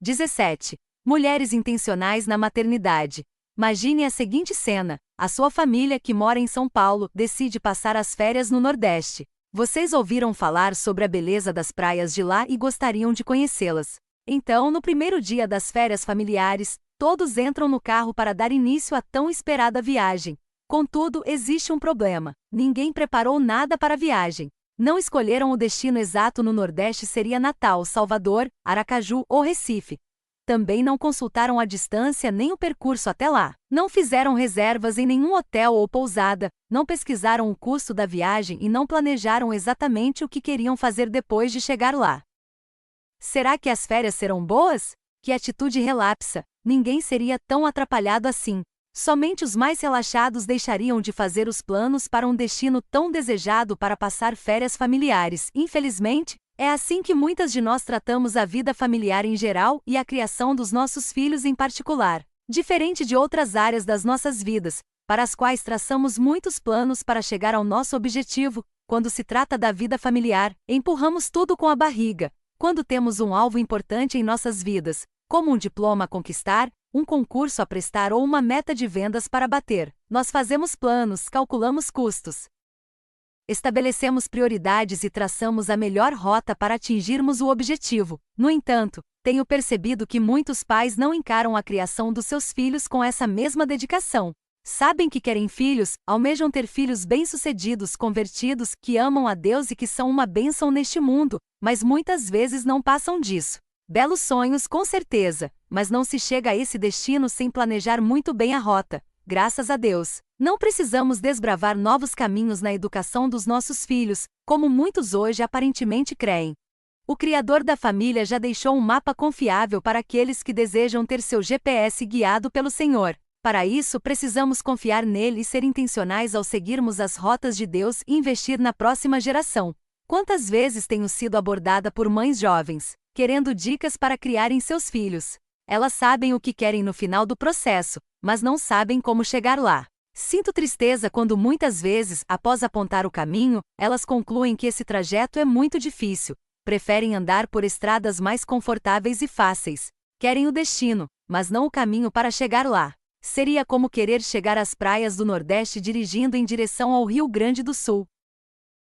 17. Mulheres intencionais na maternidade. Imagine a seguinte cena: a sua família, que mora em São Paulo, decide passar as férias no Nordeste. Vocês ouviram falar sobre a beleza das praias de lá e gostariam de conhecê-las. Então, no primeiro dia das férias familiares, todos entram no carro para dar início à tão esperada viagem. Contudo, existe um problema: ninguém preparou nada para a viagem. Não escolheram o destino exato. No Nordeste seria Natal, Salvador, Aracaju ou Recife. Também não consultaram a distância nem o percurso até lá. Não fizeram reservas em nenhum hotel ou pousada, não pesquisaram o custo da viagem e não planejaram exatamente o que queriam fazer depois de chegar lá. Será que as férias serão boas? Que atitude relapsa! Ninguém seria tão atrapalhado assim. Somente os mais relaxados deixariam de fazer os planos para um destino tão desejado para passar férias familiares. Infelizmente, é assim que muitas de nós tratamos a vida familiar em geral e a criação dos nossos filhos em particular. Diferente de outras áreas das nossas vidas, para as quais traçamos muitos planos para chegar ao nosso objetivo, quando se trata da vida familiar, empurramos tudo com a barriga. Quando temos um alvo importante em nossas vidas, como um diploma a conquistar, um concurso a prestar ou uma meta de vendas para bater, nós fazemos planos, calculamos custos. Estabelecemos prioridades e traçamos a melhor rota para atingirmos o objetivo. No entanto, tenho percebido que muitos pais não encaram a criação dos seus filhos com essa mesma dedicação. Sabem que querem filhos, almejam ter filhos bem-sucedidos, convertidos, que amam a Deus e que são uma bênção neste mundo, mas muitas vezes não passam disso. Belos sonhos, com certeza, mas não se chega a esse destino sem planejar muito bem a rota. Graças a Deus, não precisamos desbravar novos caminhos na educação dos nossos filhos, como muitos hoje aparentemente creem. O Criador da família já deixou um mapa confiável para aqueles que desejam ter seu GPS guiado pelo Senhor. Para isso, precisamos confiar nele e ser intencionais ao seguirmos as rotas de Deus e investir na próxima geração. Quantas vezes tenho sido abordada por mães jovens, querendo dicas para criarem seus filhos? Elas sabem o que querem no final do processo, mas não sabem como chegar lá. Sinto tristeza quando muitas vezes, após apontar o caminho, elas concluem que esse trajeto é muito difícil. Preferem andar por estradas mais confortáveis e fáceis. Querem o destino, mas não o caminho para chegar lá. Seria como querer chegar às praias do Nordeste dirigindo em direção ao Rio Grande do Sul.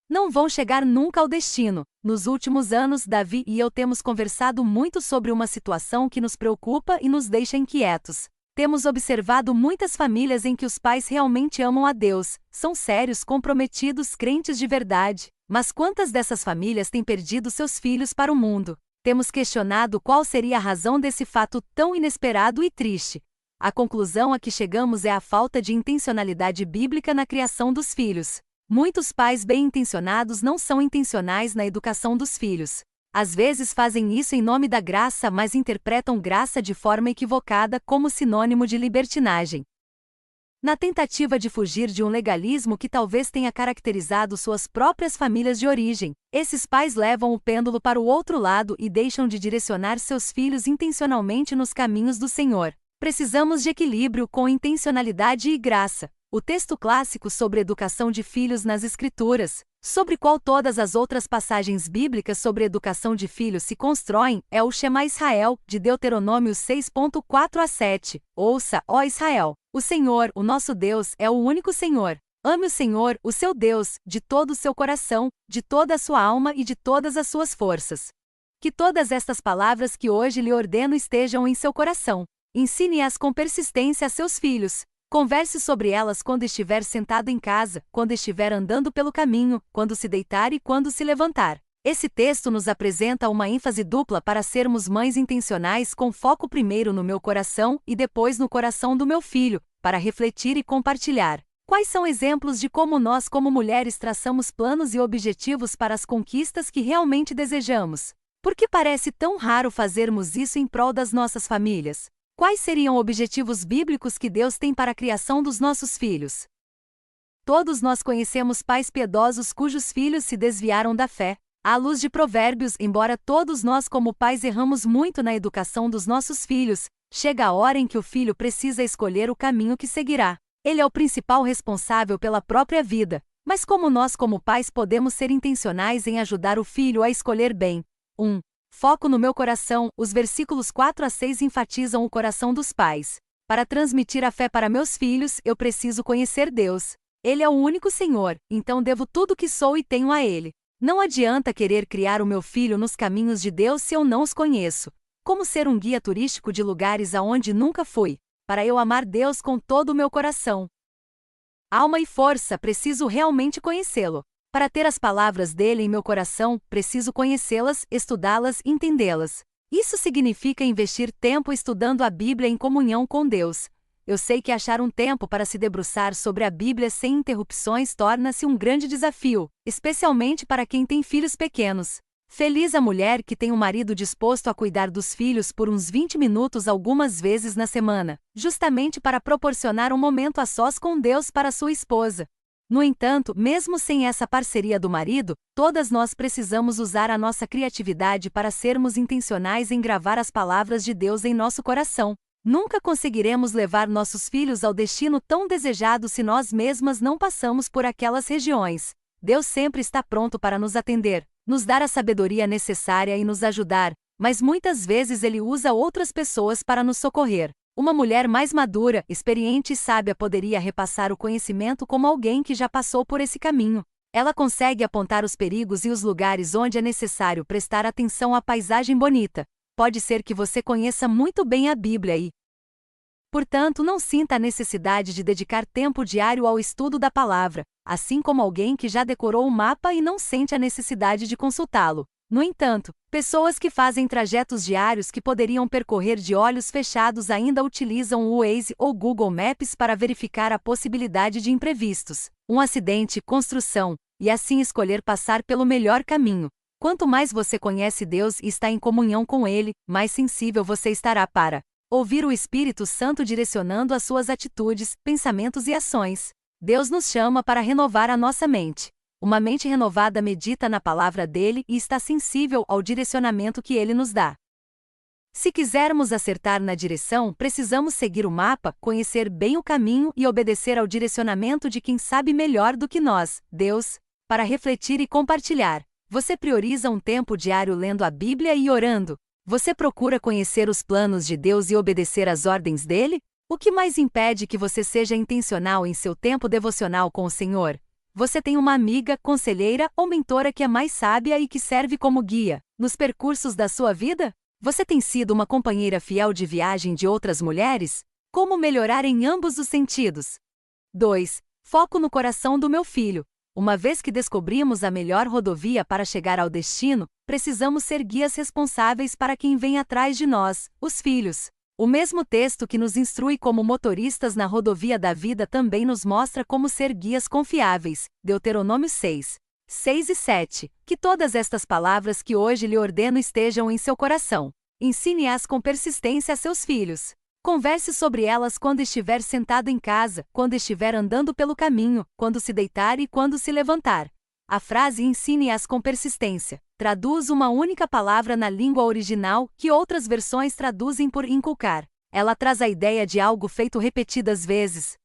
Não vão chegar nunca ao destino. Nos últimos anos, Davi e eu temos conversado muito sobre uma situação que nos preocupa e nos deixa inquietos. Temos observado muitas famílias em que os pais realmente amam a Deus, são sérios, comprometidos, crentes de verdade. Mas quantas dessas famílias têm perdido seus filhos para o mundo? Temos questionado qual seria a razão desse fato tão inesperado e triste. A conclusão a que chegamos é a falta de intencionalidade bíblica na criação dos filhos. Muitos pais bem-intencionados não são intencionais na educação dos filhos. Às vezes fazem isso em nome da graça, mas interpretam graça de forma equivocada como sinônimo de libertinagem. Na tentativa de fugir de um legalismo que talvez tenha caracterizado suas próprias famílias de origem, esses pais levam o pêndulo para o outro lado e deixam de direcionar seus filhos intencionalmente nos caminhos do Senhor. Precisamos de equilíbrio com intencionalidade e graça. O texto clássico sobre educação de filhos nas Escrituras, sobre qual todas as outras passagens bíblicas sobre educação de filhos se constroem, é o Shema Israel, de Deuteronômio 6.4-7. Ouça, ó Israel, o Senhor, o nosso Deus, é o único Senhor. Ame o Senhor, o seu Deus, de todo o seu coração, de toda a sua alma e de todas as suas forças. Que todas estas palavras que hoje lhe ordeno estejam em seu coração. Ensine-as com persistência a seus filhos. Converse sobre elas quando estiver sentado em casa, quando estiver andando pelo caminho, quando se deitar e quando se levantar. Esse texto nos apresenta uma ênfase dupla para sermos mães intencionais com foco primeiro no meu coração e depois no coração do meu filho, para refletir e compartilhar. Quais são exemplos de como nós, como mulheres, traçamos planos e objetivos para as conquistas que realmente desejamos? Por que parece tão raro fazermos isso em prol das nossas famílias? Quais seriam objetivos bíblicos que Deus tem para a criação dos nossos filhos? Todos nós conhecemos pais piedosos cujos filhos se desviaram da fé. À luz de Provérbios, embora todos nós como pais erramos muito na educação dos nossos filhos, chega a hora em que o filho precisa escolher o caminho que seguirá. Ele é o principal responsável pela própria vida, mas como nós como pais podemos ser intencionais em ajudar o filho a escolher bem? 1. Foco no meu coração. Os versículos 4 a 6 enfatizam o coração dos pais. Para transmitir a fé para meus filhos, eu preciso conhecer Deus. Ele é o único Senhor, então devo tudo o que sou e tenho a Ele. Não adianta querer criar o meu filho nos caminhos de Deus se eu não os conheço. Como ser um guia turístico de lugares aonde nunca fui? Para eu amar Deus com todo o meu coração. Alma e força, preciso realmente conhecê-lo. Para ter as palavras dele em meu coração, preciso conhecê-las, estudá-las e entendê-las. Isso significa investir tempo estudando a Bíblia em comunhão com Deus. Eu sei que achar um tempo para se debruçar sobre a Bíblia sem interrupções torna-se um grande desafio, especialmente para quem tem filhos pequenos. Feliz a mulher que tem um marido disposto a cuidar dos filhos por uns 20 minutos algumas vezes na semana, justamente para proporcionar um momento a sós com Deus para sua esposa. No entanto, mesmo sem essa parceria do marido, todas nós precisamos usar a nossa criatividade para sermos intencionais em gravar as palavras de Deus em nosso coração. Nunca conseguiremos levar nossos filhos ao destino tão desejado se nós mesmas não passamos por aquelas regiões. Deus sempre está pronto para nos atender, nos dar a sabedoria necessária e nos ajudar, mas muitas vezes Ele usa outras pessoas para nos socorrer. Uma mulher mais madura, experiente e sábia poderia repassar o conhecimento como alguém que já passou por esse caminho. Ela consegue apontar os perigos e os lugares onde é necessário prestar atenção à paisagem bonita. Pode ser que você conheça muito bem a Bíblia e, portanto, não sinta a necessidade de dedicar tempo diário ao estudo da palavra, assim como alguém que já decorou o mapa e não sente a necessidade de consultá-lo. No entanto, pessoas que fazem trajetos diários que poderiam percorrer de olhos fechados ainda utilizam o Waze ou Google Maps para verificar a possibilidade de imprevistos, um acidente, construção, e assim escolher passar pelo melhor caminho. Quanto mais você conhece Deus e está em comunhão com Ele, mais sensível você estará para ouvir o Espírito Santo direcionando as suas atitudes, pensamentos e ações. Deus nos chama para renovar a nossa mente. Uma mente renovada medita na palavra dele e está sensível ao direcionamento que ele nos dá. Se quisermos acertar na direção, precisamos seguir o mapa, conhecer bem o caminho e obedecer ao direcionamento de quem sabe melhor do que nós, Deus, para refletir e compartilhar. Você prioriza um tempo diário lendo a Bíblia e orando? Você procura conhecer os planos de Deus e obedecer às ordens dele? O que mais impede que você seja intencional em seu tempo devocional com o Senhor? Você tem uma amiga, conselheira ou mentora que é mais sábia e que serve como guia nos percursos da sua vida? Você tem sido uma companheira fiel de viagem de outras mulheres? Como melhorar em ambos os sentidos? 2. Foco no coração do meu filho. Uma vez que descobrimos a melhor rodovia para chegar ao destino, precisamos ser guias responsáveis para quem vem atrás de nós, os filhos. O mesmo texto que nos instrui como motoristas na rodovia da vida também nos mostra como ser guias confiáveis. Deuteronômio 6, 6 e 7. Que todas estas palavras que hoje lhe ordeno estejam em seu coração. Ensine-as com persistência a seus filhos. Converse sobre elas quando estiver sentado em casa, quando estiver andando pelo caminho, quando se deitar e quando se levantar. A frase ensine-as com persistência traduz uma única palavra na língua original que outras versões traduzem por inculcar. Ela traz a ideia de algo feito repetidas vezes.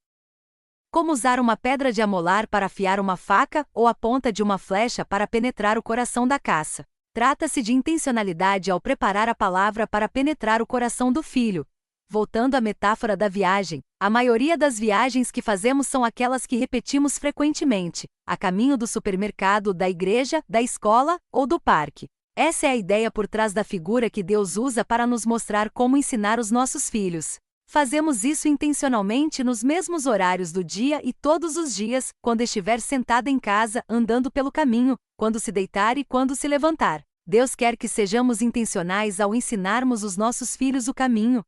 Como usar uma pedra de amolar para afiar uma faca ou a ponta de uma flecha para penetrar o coração da caça. Trata-se de intencionalidade ao preparar a palavra para penetrar o coração do filho. Voltando à metáfora da viagem, a maioria das viagens que fazemos são aquelas que repetimos frequentemente, a caminho do supermercado, da igreja, da escola ou do parque. Essa é a ideia por trás da figura que Deus usa para nos mostrar como ensinar os nossos filhos. Fazemos isso intencionalmente nos mesmos horários do dia e todos os dias, quando estiver sentada em casa, andando pelo caminho, quando se deitar e quando se levantar. Deus quer que sejamos intencionais ao ensinarmos os nossos filhos o caminho.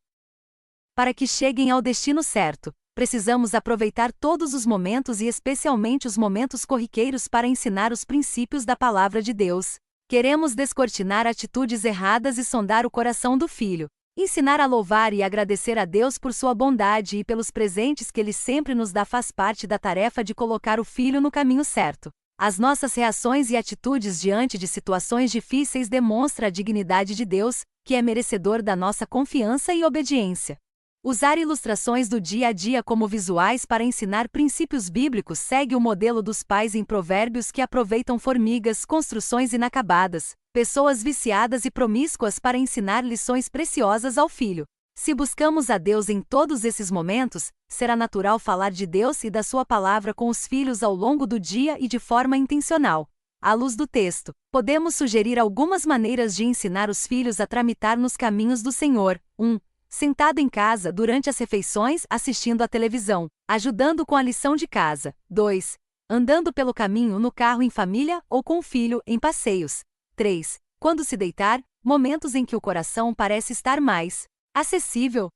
Para que cheguem ao destino certo, precisamos aproveitar todos os momentos e especialmente os momentos corriqueiros para ensinar os princípios da palavra de Deus. Queremos descortinar atitudes erradas e sondar o coração do filho. Ensinar a louvar e agradecer a Deus por sua bondade e pelos presentes que Ele sempre nos dá faz parte da tarefa de colocar o filho no caminho certo. As nossas reações e atitudes diante de situações difíceis demonstram a dignidade de Deus, que é merecedor da nossa confiança e obediência. Usar ilustrações do dia a dia como visuais para ensinar princípios bíblicos segue o modelo dos pais em Provérbios que aproveitam formigas, construções inacabadas, pessoas viciadas e promíscuas para ensinar lições preciosas ao filho. Se buscamos a Deus em todos esses momentos, será natural falar de Deus e da sua palavra com os filhos ao longo do dia e de forma intencional. À luz do texto, podemos sugerir algumas maneiras de ensinar os filhos a tramitar nos caminhos do Senhor. 1. Sentado em casa durante as refeições assistindo à televisão, ajudando com a lição de casa. 2. Andando pelo caminho no carro em família ou com o filho em passeios. 3. Quando se deitar, momentos em que o coração parece estar mais acessível.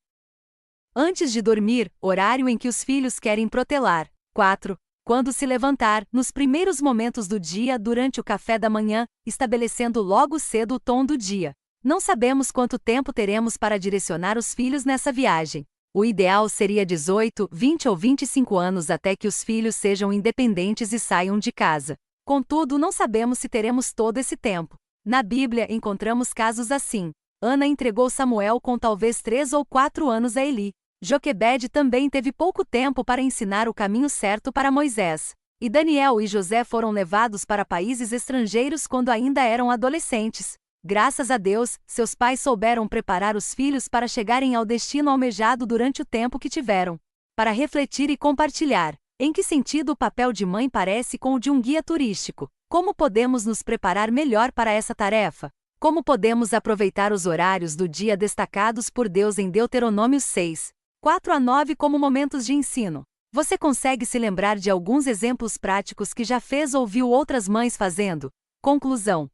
Antes de dormir, horário em que os filhos querem protelar. 4. Quando se levantar, nos primeiros momentos do dia durante o café da manhã, estabelecendo logo cedo o tom do dia. Não sabemos quanto tempo teremos para direcionar os filhos nessa viagem. O ideal seria 18, 20 ou 25 anos até que os filhos sejam independentes e saiam de casa. Contudo, não sabemos se teremos todo esse tempo. Na Bíblia encontramos casos assim. Ana entregou Samuel com talvez 3 ou 4 anos a Eli. Joquebede também teve pouco tempo para ensinar o caminho certo para Moisés. E Daniel e José foram levados para países estrangeiros quando ainda eram adolescentes. Graças a Deus, seus pais souberam preparar os filhos para chegarem ao destino almejado durante o tempo que tiveram. Para refletir e compartilhar, em que sentido o papel de mãe parece com o de um guia turístico? Como podemos nos preparar melhor para essa tarefa? Como podemos aproveitar os horários do dia destacados por Deus em Deuteronômio 6, 4 a 9 como momentos de ensino? Você consegue se lembrar de alguns exemplos práticos que já fez ou viu outras mães fazendo? Conclusão.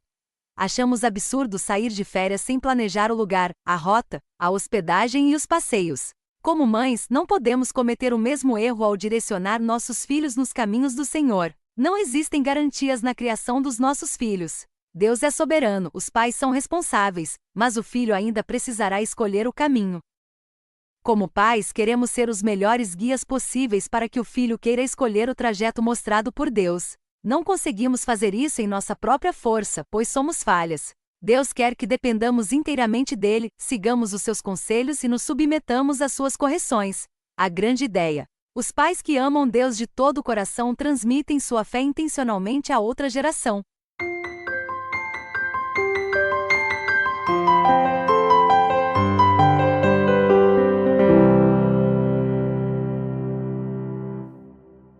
Achamos absurdo sair de férias sem planejar o lugar, a rota, a hospedagem e os passeios. Como mães, não podemos cometer o mesmo erro ao direcionar nossos filhos nos caminhos do Senhor. Não existem garantias na criação dos nossos filhos. Deus é soberano, os pais são responsáveis, mas o filho ainda precisará escolher o caminho. Como pais, queremos ser os melhores guias possíveis para que o filho queira escolher o trajeto mostrado por Deus. Não conseguimos fazer isso em nossa própria força, pois somos falhas. Deus quer que dependamos inteiramente dele, sigamos os seus conselhos e nos submetamos às suas correções. A grande ideia. Os pais que amam Deus de todo o coração transmitem sua fé intencionalmente a outra geração.